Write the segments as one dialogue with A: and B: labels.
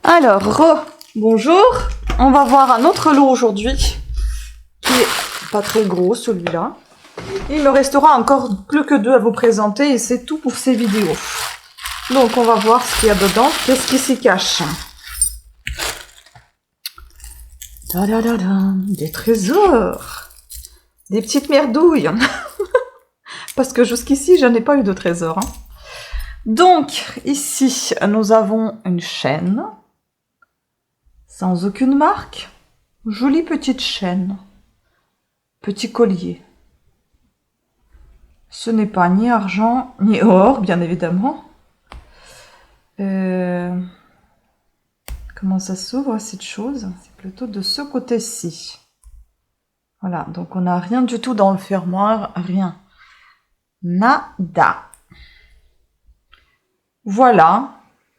A: Alors, bonjour. On va voir un autre lot aujourd'hui, qui est pas très gros celui-là. Il me restera encore plus que 2 à vous présenter et c'est tout pour ces vidéos. Donc on va voir ce qu'il y a dedans, qu'est-ce qui s'y cache. Des trésors, des petites merdouilles. Parce que jusqu'ici, je n'ai pas eu de trésor. Donc, ici, nous avons une chaîne. Sans aucune marque. Jolie petite chaîne. Petit collier. Ce n'est pas ni argent, ni or, bien évidemment. Comment ça s'ouvre, cette chose? C'est plutôt de ce côté-ci. Voilà, donc on n'a rien du tout dans le fermoir, rien. Nada. Voilà,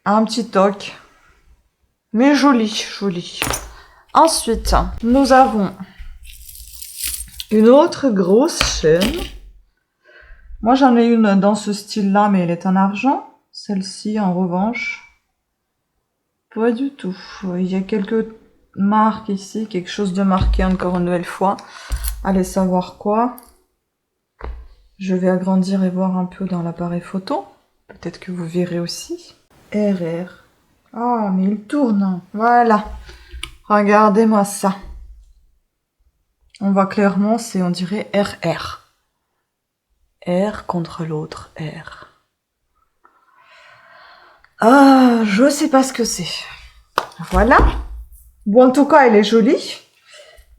A: un petit toc. Mais joli, joli. Ensuite, nous avons une autre grosse chaîne. Moi, j'en ai une dans ce style-là, mais elle est en argent. Celle-ci, en revanche, pas du tout. Il y a quelques marques ici, quelque chose de marqué encore une nouvelle fois. Allez savoir quoi. Je vais agrandir et voir un peu dans l'appareil photo. Peut-être que vous verrez aussi. RR. Ah, mais il tourne. Voilà. Regardez-moi ça. On voit clairement, c'est on dirait RR. R contre l'autre R. Ah, je sais pas ce que c'est. Voilà. Bon, en tout cas, elle est jolie.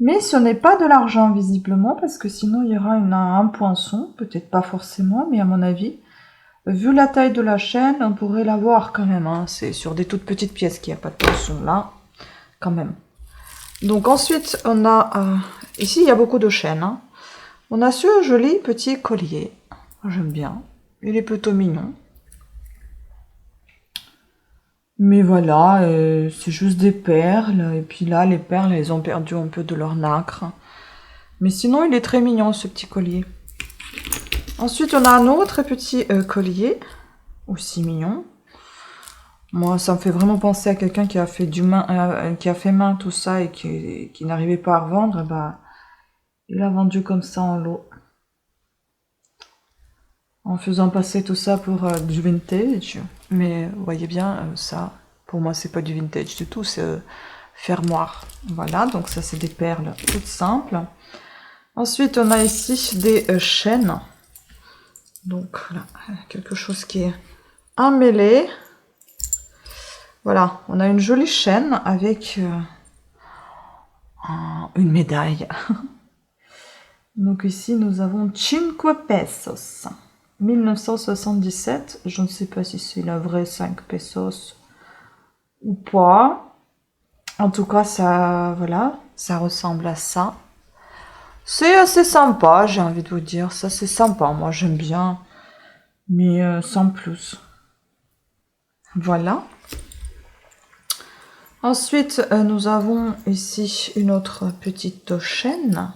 A: Mais ce n'est pas de l'argent, visiblement, parce que sinon, il y aura un poinçon. Peut-être pas forcément, mais à mon avis, vu la taille de la chaîne, on pourrait la voir quand même. Hein. C'est sur des toutes petites pièces qu'il n'y a pas de poinçon là. Quand même. Donc ensuite, on a... ici, il y a beaucoup de chaînes. Hein. On a ce joli petit collier. J'aime bien. Il est plutôt mignon. Mais voilà, c'est juste des perles. Et puis là, les perles, elles ont perdu un peu de leur nacre. Mais sinon, il est très mignon, ce petit collier. Ensuite, on a un autre petit collier. Aussi mignon. Moi, ça me fait vraiment penser à quelqu'un qui a fait qui a fait main tout ça et qui n'arrivait pas à revendre. Bah, il a vendu comme ça en lot. En faisant passer tout ça pour du vintage. Mais vous voyez bien, ça, pour moi, c'est pas du vintage du tout, c'est fermoir. Voilà, donc ça, c'est des perles toutes simples. Ensuite, on a ici des chaînes. Donc, voilà, quelque chose qui est emmêlé. Voilà, on a une jolie chaîne avec une médaille. Donc ici, nous avons 5 pesos. 1977, je ne sais pas si c'est la vraie 5 pesos ou pas. En tout cas, ça, voilà, ça ressemble à ça. C'est assez sympa, j'ai envie de vous dire. Ça, c'est sympa, moi j'aime bien, mais sans plus. Voilà. Ensuite, nous avons ici une autre petite chaîne,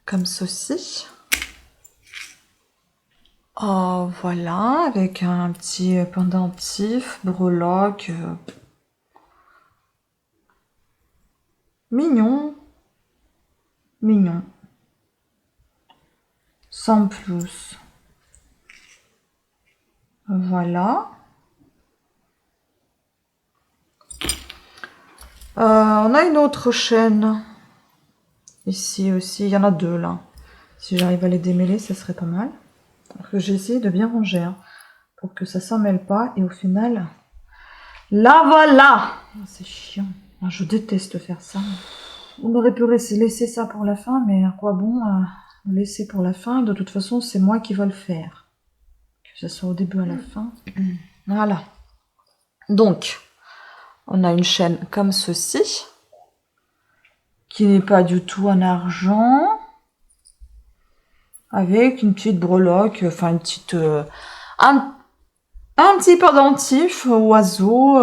A: comme ceci. Oh, voilà, avec un petit pendentif, breloque. Mignon. Mignon. Sans plus. Voilà. On a une autre chaîne. Ici aussi, il y en a 2 là. Si j'arrive à les démêler, ça serait pas mal. J'ai essayé de bien ranger hein, pour que ça s'en mêle pas et au final là voilà, c'est chiant, je déteste faire ça. On aurait pu laisser ça pour la fin, mais à quoi bon laisser pour la fin? De toute façon c'est moi qui vais le faire, que ce soit au début à la fin. Voilà, donc on a une chaîne comme ceci qui n'est pas du tout en argent, avec une petite breloque, enfin une petite un petit pendentif, oiseau,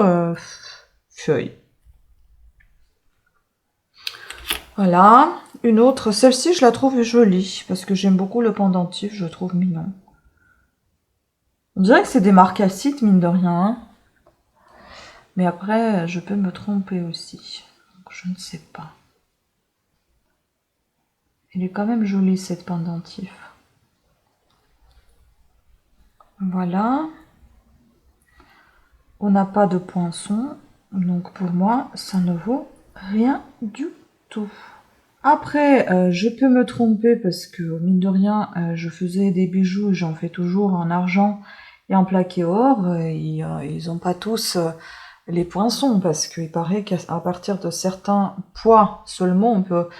A: feuille. Voilà, une autre, celle-ci je la trouve jolie, parce que j'aime beaucoup le pendentif, je le trouve mignon. On dirait que c'est des marcassites, mine de rien. Hein. Mais après, je peux me tromper aussi. Donc, je ne sais pas. Il est quand même joli, cette pendentif. Voilà. On n'a pas de poinçon. Donc, pour moi, ça ne vaut rien du tout. Après, je peux me tromper parce que, mine de rien, je faisais des bijoux, j'en fais toujours en argent et en plaqué or. Ils n'ont pas tous les poinçons parce qu'il paraît qu'à partir de certains poids seulement, on peut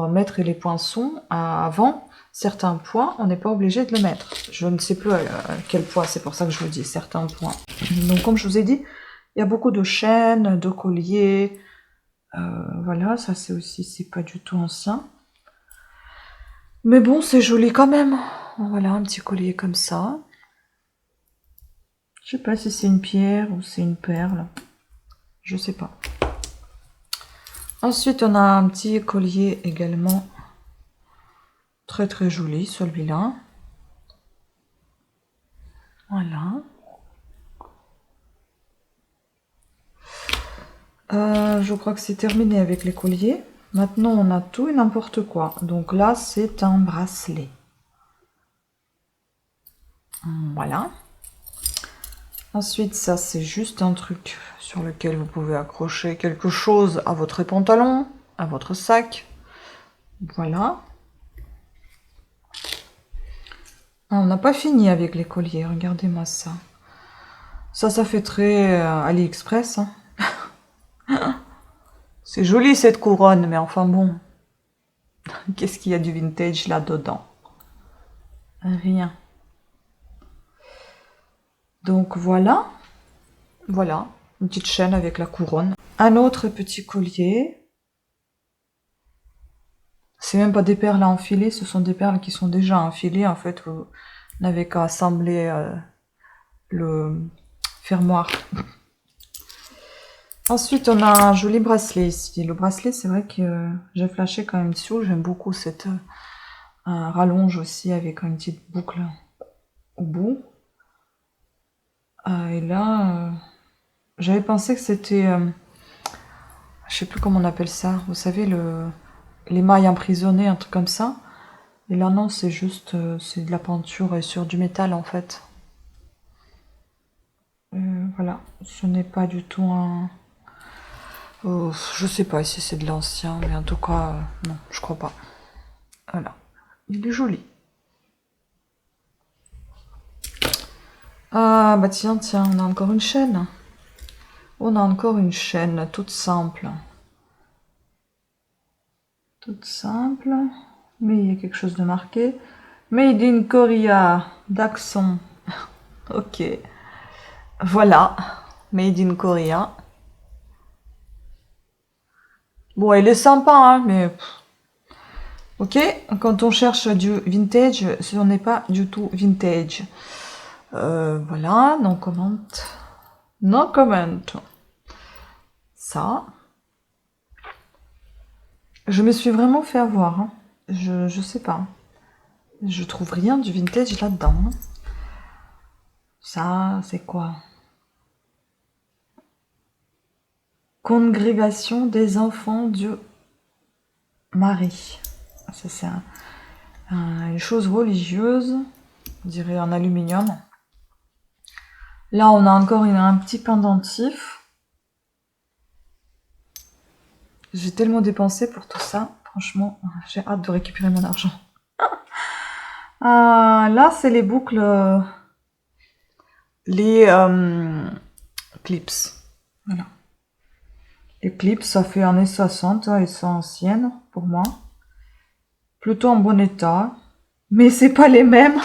A: mettre les poinçons. Avant certains poids, on n'est pas obligé de le mettre. Je ne sais plus à quel poids, c'est pour ça que je vous dis certains poids. Donc, comme je vous ai dit, il y a beaucoup de chaînes, de colliers. Voilà, ça c'est aussi, c'est pas du tout ancien. Mais bon, c'est joli quand même. Voilà, un petit collier comme ça. Je sais pas si c'est une pierre ou c'est une perle. Je sais pas. Ensuite, on a un petit collier également. Très très joli, celui-là. Voilà. Je crois que c'est terminé avec les colliers. Maintenant, on a tout et n'importe quoi. Donc là, c'est un bracelet. Voilà. Ensuite, ça, c'est juste un truc sur lequel vous pouvez accrocher quelque chose à votre pantalon, à votre sac. Voilà. Ah, on n'a pas fini avec les colliers, regardez-moi ça. Ça fait très AliExpress. Hein. C'est joli cette couronne, mais enfin bon. Qu'est-ce qu'il y a du vintage là-dedans? Rien. Donc voilà. Voilà, une petite chaîne avec la couronne. Un autre petit collier. C'est même pas des perles à enfiler, ce sont des perles qui sont déjà enfilées. En fait, vous n'avez qu'à assembler le fermoir. Ensuite, on a un joli bracelet ici. Le bracelet, c'est vrai que j'ai flashé quand même dessus. J'aime beaucoup cette rallonge aussi avec une petite boucle au bout. Et là, j'avais pensé que c'était... je sais plus comment on appelle ça. Vous savez, les mailles emprisonnées, un truc comme ça. Et là, non, c'est juste... c'est de la peinture sur du métal, en fait. Voilà. Ce n'est pas du tout un... je sais pas si c'est de l'ancien, mais en tout cas, non, je crois pas. Voilà. Il est joli. Ah, bah tiens, on a encore une chaîne. On a encore une chaîne toute simple. Toute simple. Mais il y a quelque chose de marqué. Made in Korea. D'accent. Ok. Voilà. Made in Korea. Bon, elle est sympa, hein, mais... Ok, quand on cherche du vintage, ce n'est pas du tout vintage. Voilà, non comment. No comment. Ça. Je me suis vraiment fait avoir. Hein. Je sais pas. Je trouve rien du vintage là-dedans. Hein. Ça, c'est quoi? Congrégation des enfants du Marie. Ça, c'est une chose religieuse. On dirait en aluminium. Là, on a encore un petit pendentif. J'ai tellement dépensé pour tout ça. Franchement, j'ai hâte de récupérer mon argent. Là, c'est les boucles... les clips. Voilà. Les clips, ça fait années 60. Elles sont anciennes, pour moi. Plutôt en bon état. Mais c'est pas les mêmes.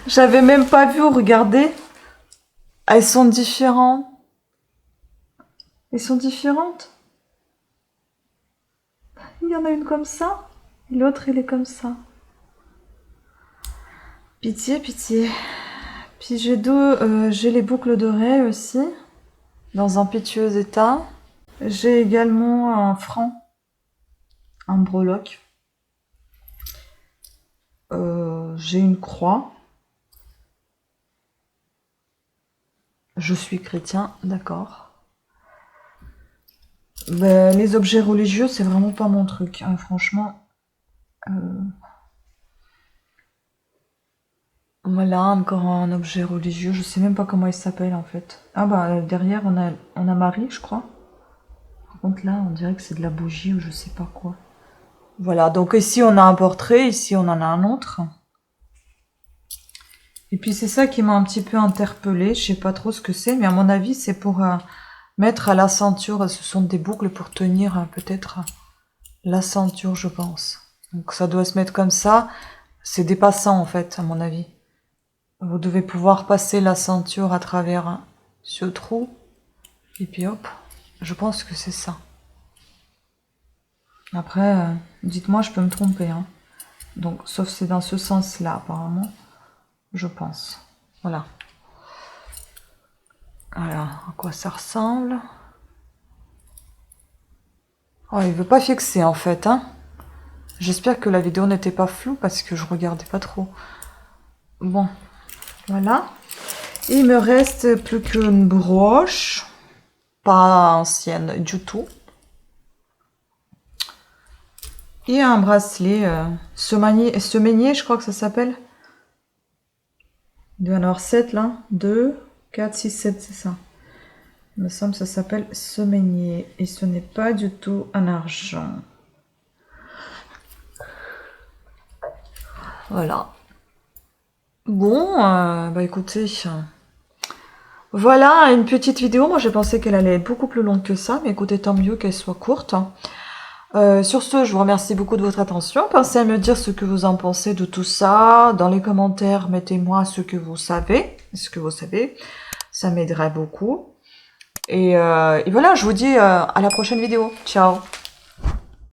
A: J'avais même pas vu, regardez. Elles sont différentes. Elles sont différentes. Il y en a une comme ça. Et l'autre, elle est comme ça. Pitié, pitié. Puis j'ai les boucles d'oreilles aussi. Dans un piteux état. J'ai également un franc. Un breloque. J'ai une croix. Je suis chrétien, d'accord. Ben, les objets religieux, c'est vraiment pas mon truc, hein, franchement. Voilà, encore un objet religieux. Je sais même pas comment il s'appelle en fait. Ah bah derrière on a Marie, je crois. Par contre là, on dirait que c'est de la bougie ou je sais pas quoi. Voilà, donc ici on a un portrait, ici on en a un autre. Et puis c'est ça qui m'a un petit peu interpellée. Je sais pas trop ce que c'est, mais à mon avis c'est pour mettre à la ceinture. Ce sont des boucles pour tenir peut-être la ceinture, je pense. Donc ça doit se mettre comme ça. C'est dépassant en fait, à mon avis. Vous devez pouvoir passer la ceinture à travers ce trou. Et puis hop, je pense que c'est ça. Après, dites-moi, je peux me tromper. Hein. Donc, sauf c'est dans ce sens-là, apparemment. Je pense. Voilà. Voilà, à quoi ça ressemble. Oh, il veut pas fixer, en fait. Hein. J'espère que la vidéo n'était pas floue, parce que je regardais pas trop. Bon, voilà. Et il me reste plus qu'une broche. Pas ancienne du tout. Et un bracelet semainier, je crois que ça s'appelle. Il doit y en avoir 7 là. 2, 4, 6, 7, c'est ça. Il me semble que ça s'appelle semainier. Et ce n'est pas du tout en argent. Voilà. Bon, bah écoutez. Voilà une petite vidéo. Moi j'ai pensé qu'elle allait être beaucoup plus longue que ça. Mais écoutez, tant mieux qu'elle soit courte. Sur ce, je vous remercie beaucoup de votre attention. Pensez à me dire ce que vous en pensez de tout ça. Dans les commentaires, mettez-moi ce que vous savez. Ça m'aiderait beaucoup. Et voilà, je vous dis à la prochaine vidéo. Ciao!